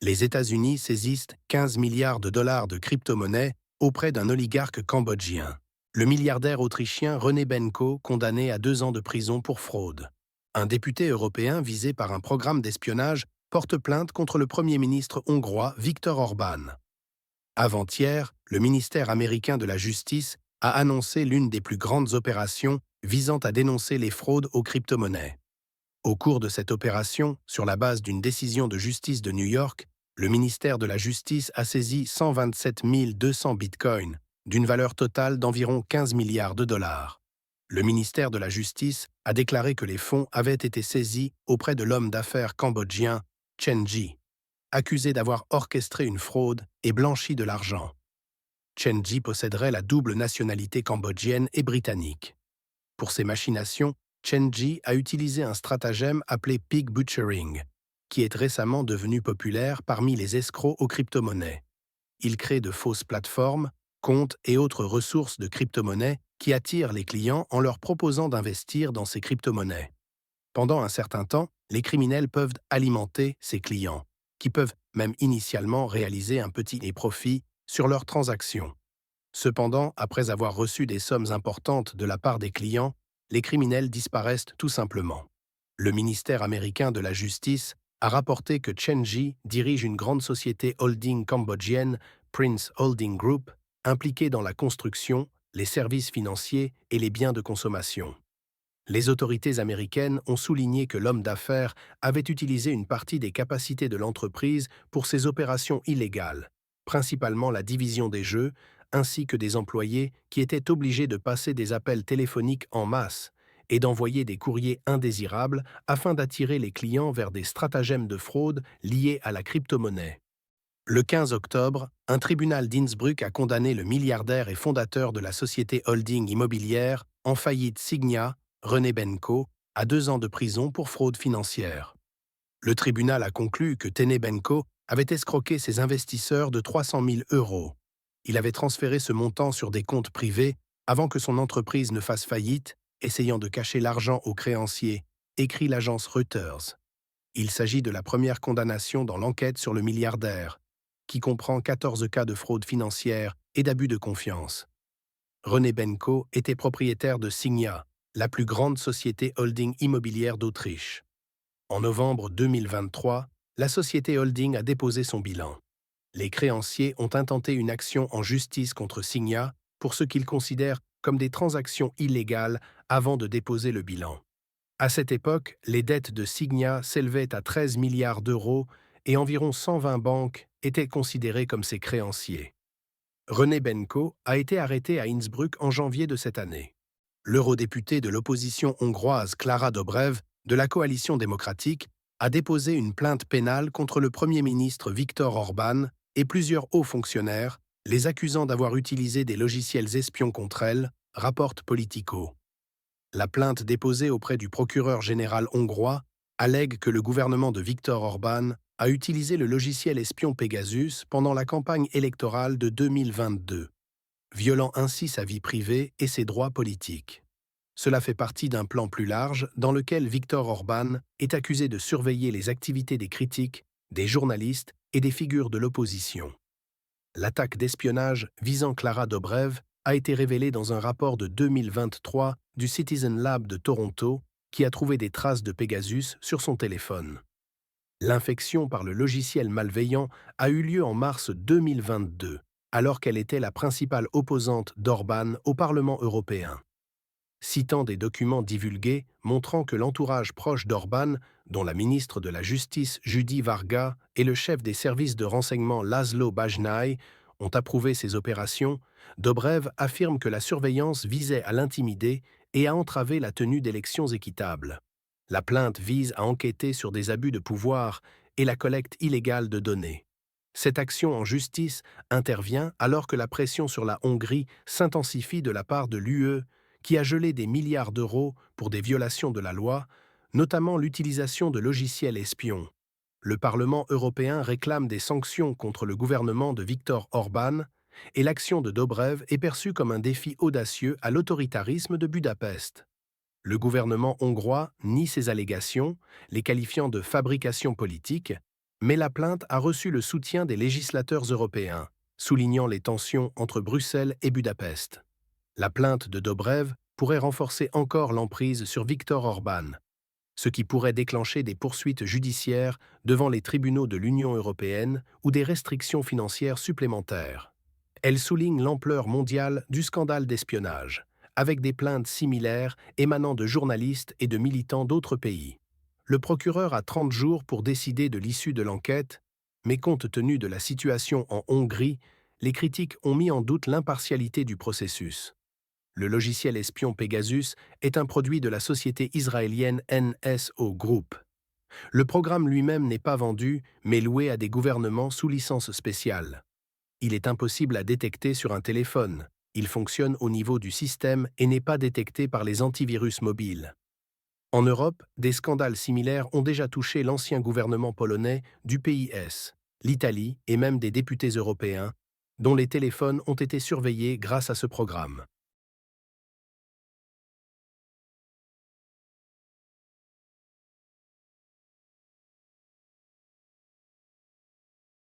Les États-Unis saisissent 15 milliards de dollars de crypto-monnaies auprès d'un oligarque cambodgien. Le milliardaire autrichien René Benko, condamné à 2 ans de prison pour fraude. Un député européen visé par un programme d'espionnage porte plainte contre le Premier ministre hongrois Viktor Orban. Avant-hier, le ministère américain de la Justice a annoncé l'une des plus grandes opérations visant à dénoncer les fraudes aux crypto-monnaies. Au cours de cette opération, sur la base d'une décision de justice de New York, le ministère de la Justice a saisi 127 200 bitcoins, d'une valeur totale d'environ 15 milliards de dollars. Le ministère de la Justice a déclaré que les fonds avaient été saisis auprès de l'homme d'affaires cambodgien Chen Ji, accusé d'avoir orchestré une fraude et blanchi de l'argent. Chen Ji posséderait la double nationalité cambodgienne et britannique. Pour ces machinations, Chen Ji a utilisé un stratagème appelé pig butchering, qui est récemment devenu populaire parmi les escrocs aux crypto-monnaies. Il crée de fausses plateformes, comptes et autres ressources de crypto-monnaies qui attirent les clients en leur proposant d'investir dans ces crypto-monnaies. Pendant un certain temps, les criminels peuvent alimenter ces clients, qui peuvent même initialement réaliser un petit profit sur leurs transactions. Cependant, après avoir reçu des sommes importantes de la part des clients, les criminels disparaissent tout simplement. Le ministère américain de la Justice a rapporté que Chen Ji dirige une grande société holding cambodgienne, Prince Holding Group, impliquée dans la construction, les services financiers et les biens de consommation. Les autorités américaines ont souligné que l'homme d'affaires avait utilisé une partie des capacités de l'entreprise pour ses opérations illégales, principalement la division des jeux, ainsi que des employés qui étaient obligés de passer des appels téléphoniques en masse et d'envoyer des courriers indésirables afin d'attirer les clients vers des stratagèmes de fraude liés à la crypto-monnaie. Le 15 octobre, un tribunal d'Innsbruck a condamné le milliardaire et fondateur de la société holding immobilière en faillite Signia, René Benko, à 2 ans de prison pour fraude financière. Le tribunal a conclu que René Benko avait escroqué ses investisseurs de 300 000 euros. Il avait transféré ce montant sur des comptes privés avant que son entreprise ne fasse faillite, essayant de cacher l'argent aux créanciers, écrit l'agence Reuters. Il s'agit de la première condamnation dans l'enquête sur le milliardaire, qui comprend 14 cas de fraude financière et d'abus de confiance. René Benko était propriétaire de Signia, la plus grande société holding immobilière d'Autriche. En novembre 2023, la société holding a déposé son bilan. Les créanciers ont intenté une action en justice contre Signia pour ce qu'ils considèrent comme des transactions illégales avant de déposer le bilan. À cette époque, les dettes de Signia s'élevaient à 13 milliards d'euros et environ 120 banques étaient considérées comme ses créanciers. René Benko a été arrêté à Innsbruck en janvier de cette année. L'eurodéputée de l'opposition hongroise Klára Dobrev, de la coalition démocratique, a déposé une plainte pénale contre le Premier ministre Viktor Orban et plusieurs hauts fonctionnaires, les accusant d'avoir utilisé des logiciels espions contre elle, rapporte Politico. La plainte déposée auprès du procureur général hongrois allègue que le gouvernement de Viktor Orban a utilisé le logiciel espion Pegasus pendant la campagne électorale de 2022, violant ainsi sa vie privée et ses droits politiques. Cela fait partie d'un plan plus large dans lequel Viktor Orban est accusé de surveiller les activités des critiques, des journalistes et des figures de l'opposition. L'attaque d'espionnage visant Klára Dobrev a été révélée dans un rapport de 2023 du Citizen Lab de Toronto qui a trouvé des traces de Pegasus sur son téléphone. L'infection par le logiciel malveillant a eu lieu en mars 2022, alors qu'elle était la principale opposante d'Orban au Parlement européen. Citant des documents divulgués montrant que l'entourage proche d'Orban, dont la ministre de la Justice Judy Varga et le chef des services de renseignement Laszlo Bajnai ont approuvé ces opérations, Dobrev affirme que la surveillance visait à l'intimider et à entraver la tenue d'élections équitables. La plainte vise à enquêter sur des abus de pouvoir et la collecte illégale de données. Cette action en justice intervient alors que la pression sur la Hongrie s'intensifie de la part de l'UE, qui a gelé des milliards d'euros pour des violations de la loi, notamment l'utilisation de logiciels espions. Le Parlement européen réclame des sanctions contre le gouvernement de Viktor Orban, et l'action de Dobrev est perçue comme un défi audacieux à l'autoritarisme de Budapest. Le gouvernement hongrois nie ces allégations, les qualifiant de fabrication politique, Mais la plainte a reçu le soutien des législateurs européens, soulignant les tensions entre Bruxelles et Budapest. La plainte de Dobrev pourrait renforcer encore l'emprise sur Viktor Orban, ce qui pourrait déclencher des poursuites judiciaires devant les tribunaux de l'Union européenne ou des restrictions financières supplémentaires. Elle souligne l'ampleur mondiale du scandale d'espionnage, avec des plaintes similaires émanant de journalistes et de militants d'autres pays. Le procureur a 30 jours pour décider de l'issue de l'enquête, mais compte tenu de la situation en Hongrie, les critiques ont mis en doute l'impartialité du processus. Le logiciel espion Pegasus est un produit de la société israélienne NSO Group. Le programme lui-même n'est pas vendu, mais loué à des gouvernements sous licence spéciale. Il est impossible à détecter sur un téléphone. Il fonctionne au niveau du système et n'est pas détecté par les antivirus mobiles. En Europe, des scandales similaires ont déjà touché l'ancien gouvernement polonais du PiS, l'Italie et même des députés européens, dont les téléphones ont été surveillés grâce à ce programme.